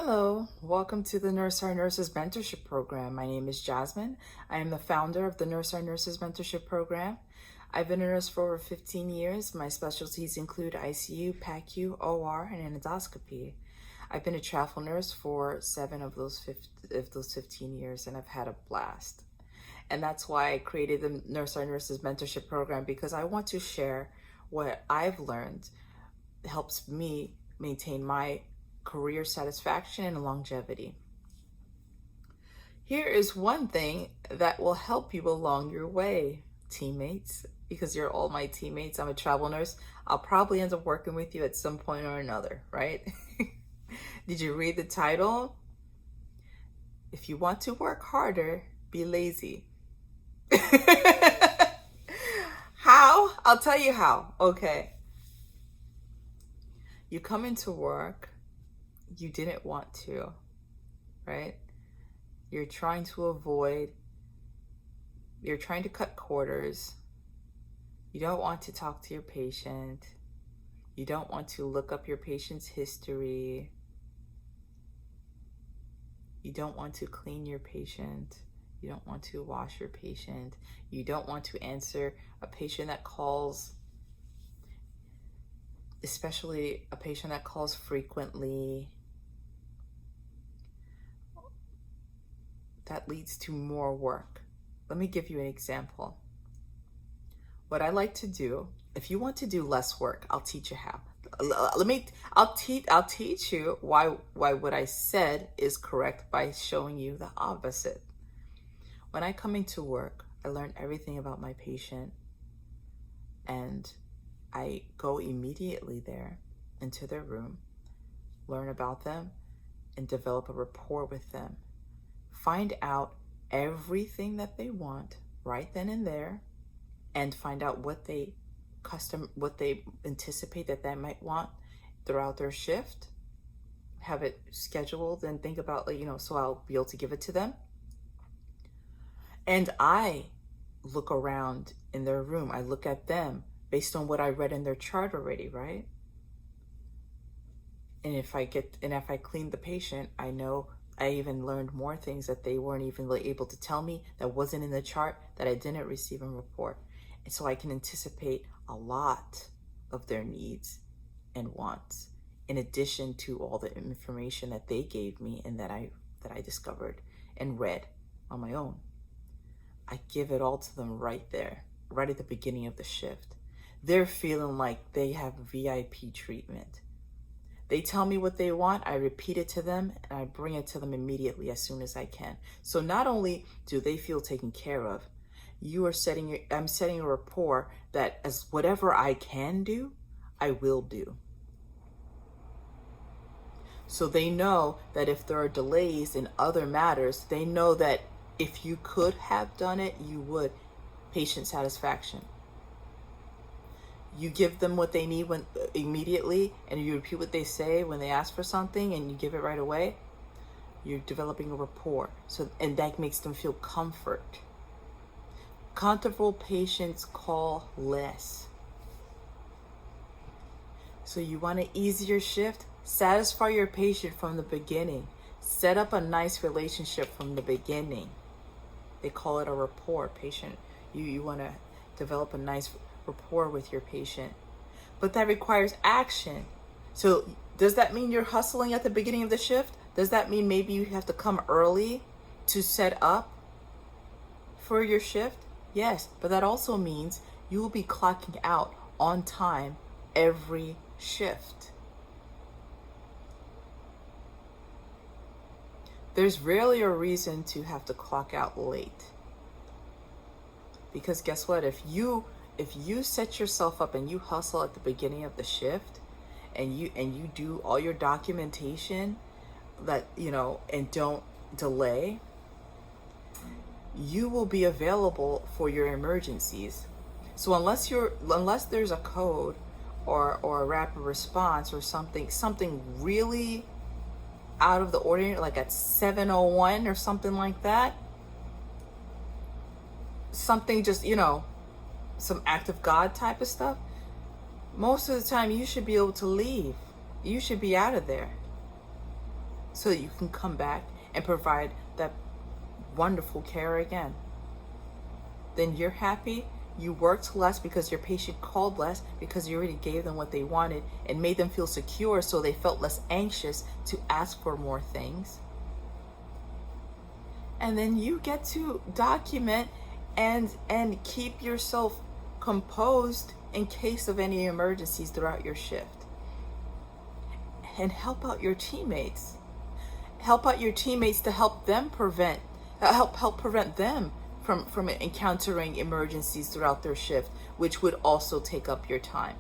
Hello, welcome to the NurseOurNurses Mentorship Program. My name is Jasmine. I am the founder of the NurseOurNurses Mentorship Program. I've been a nurse for over 15 years. My specialties include ICU, PACU, OR, and endoscopy. I've been a travel nurse for 7 of those 15 years, and I've had a blast. And that's why I created the NurseOurNurses Mentorship Program, because I want to share what I've learned helps me maintain my career satisfaction and longevity. Here is one thing that will help you along your way, teammates, because you're all my teammates. I'm a travel nurse. I'll probably end up working with you at some point or another, right? Did you read the title? If you want to work harder, be lazy. How? I'll tell you how. Okay. You come into work, you didn't want to, right? You're trying to cut corners. You don't want to talk to your patient. You don't want to look up your patient's history. You don't want to clean your patient. You don't want to wash your patient. You don't want to answer a patient that calls, especially a patient that calls frequently. That leads to more work. Let me give you an example. What I like to do, if you want to do less work, I'll teach you how. I'll teach you why what I said is correct by showing you the opposite. When I come into work, I learn everything about my patient, and I go immediately there into their room, learn about them, and develop a rapport with them. Find out everything that they want right then and there, and find out what they anticipate that they might want throughout their shift. Have it scheduled and think about, so I'll be able to give it to them. And I look around in their room. I look at them based on what I read in their chart already, right? And if I clean the patient, I know I even learned more things that they weren't even able to tell me, that wasn't in the chart, that I didn't receive in report. And so I can anticipate a lot of their needs and wants, in addition to all the information that they gave me and that I discovered and read on my own. I give it all to them right there, right at the beginning of the shift. They're feeling like they have VIP treatment. They tell me what they want, I repeat it to them, and I bring it to them immediately as soon as I can. So not only do they feel taken care of, I'm setting a rapport that as whatever I can do, I will do. So they know that if there are delays in other matters, they know that if you could have done it, you would. Patient satisfaction. You give them what they need immediately, and you repeat what they say when they ask for something, and you give it right away. You're developing a rapport, and that makes them feel comfort. Comfortable patients call less. So you want to ease your shift? Satisfy your patient from the beginning. Set up a nice relationship from the beginning. They call it a rapport. Patient, you want to develop a nice rapport with your patient, but that requires action. So does that mean you're hustling at the beginning of the shift? Does that mean maybe you have to come early to set up for your shift? Yes, but that also means you will be clocking out on time every shift. There's rarely a reason to have to clock out late, because guess what? If you set yourself up and you hustle at the beginning of the shift, and you do all your documentation and don't delay, you will be available for your emergencies. So unless there's a code or a rapid response or something really out of the ordinary, like at 7:01 or something like that, something just, some act of God type of stuff, most of the time you should be able to leave. You should be out of there. so that you can come back and provide that wonderful care again. Then you're happy. You worked less because your patient called less, because you already gave them what they wanted and made them feel secure, so they felt less anxious to ask for more things. And then you get to document and keep yourself composed in case of any emergencies throughout your shift. And help out your teammates. Help out your teammates to help them help prevent them from encountering emergencies throughout their shift, which would also take up your time.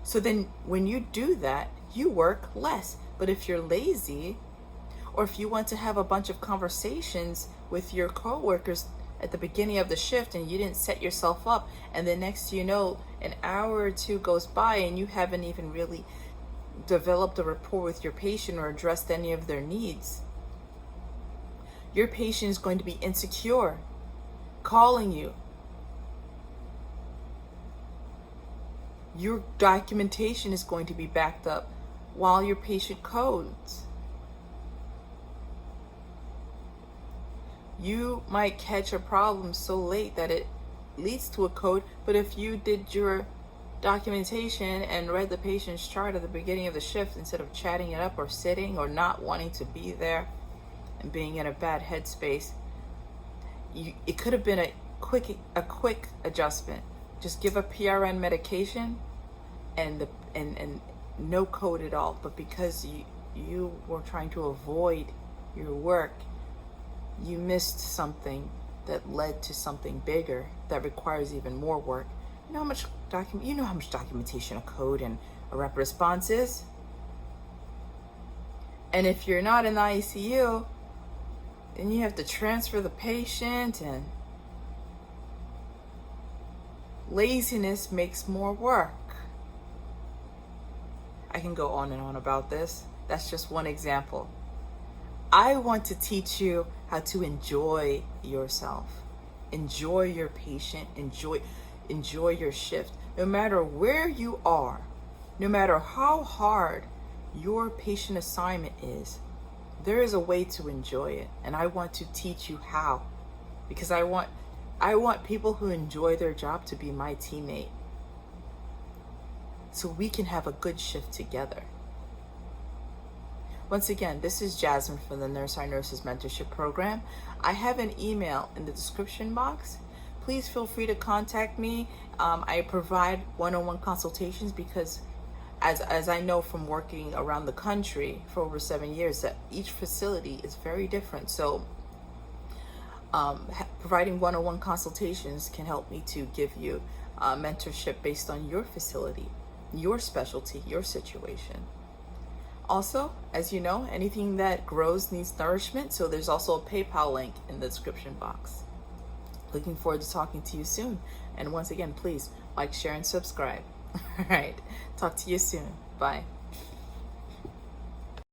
So then when you do that, you work less. But if you're lazy, or if you want to have a bunch of conversations with your coworkers at the beginning of the shift and you didn't set yourself up, and then next you know, an hour or two goes by and you haven't even really developed a rapport with your patient or addressed any of their needs, your patient is going to be insecure, calling you. Your documentation is going to be backed up while your patient codes. You might catch a problem so late that it leads to a code, but if you did your documentation and read the patient's chart at the beginning of the shift instead of chatting it up or sitting or not wanting to be there and being in a bad headspace, it could have been a quick adjustment. Just give a PRN medication and no code at all. But because you were trying to avoid your work, you missed something that led to something bigger that requires even more work. You know how much documentation a code and a rep response is? And if you're not in the ICU, then you have to transfer the patient, and laziness makes more work. I can go on and on about this. That's just one example. I want to teach you how to enjoy yourself, enjoy your patient, enjoy your shift. No matter where you are, no matter how hard your patient assignment is, there is a way to enjoy it, and I want to teach you how, because I want people who enjoy their job to be my teammate, so we can have a good shift together. Once again, this is Jasmine from the NurseOurNurses Mentorship Program. I have an email in the description box. Please feel free to contact me. I provide one-on-one consultations because as I know from working around the country for over 7 years, that each facility is very different. So providing one-on-one consultations can help me to give you mentorship based on your facility, your specialty, your situation. Also, as you know, anything that grows needs nourishment, so there's also a PayPal link in the description box. Looking forward to talking to you soon. And once again, please like, share, and subscribe. All right, talk to you soon. Bye.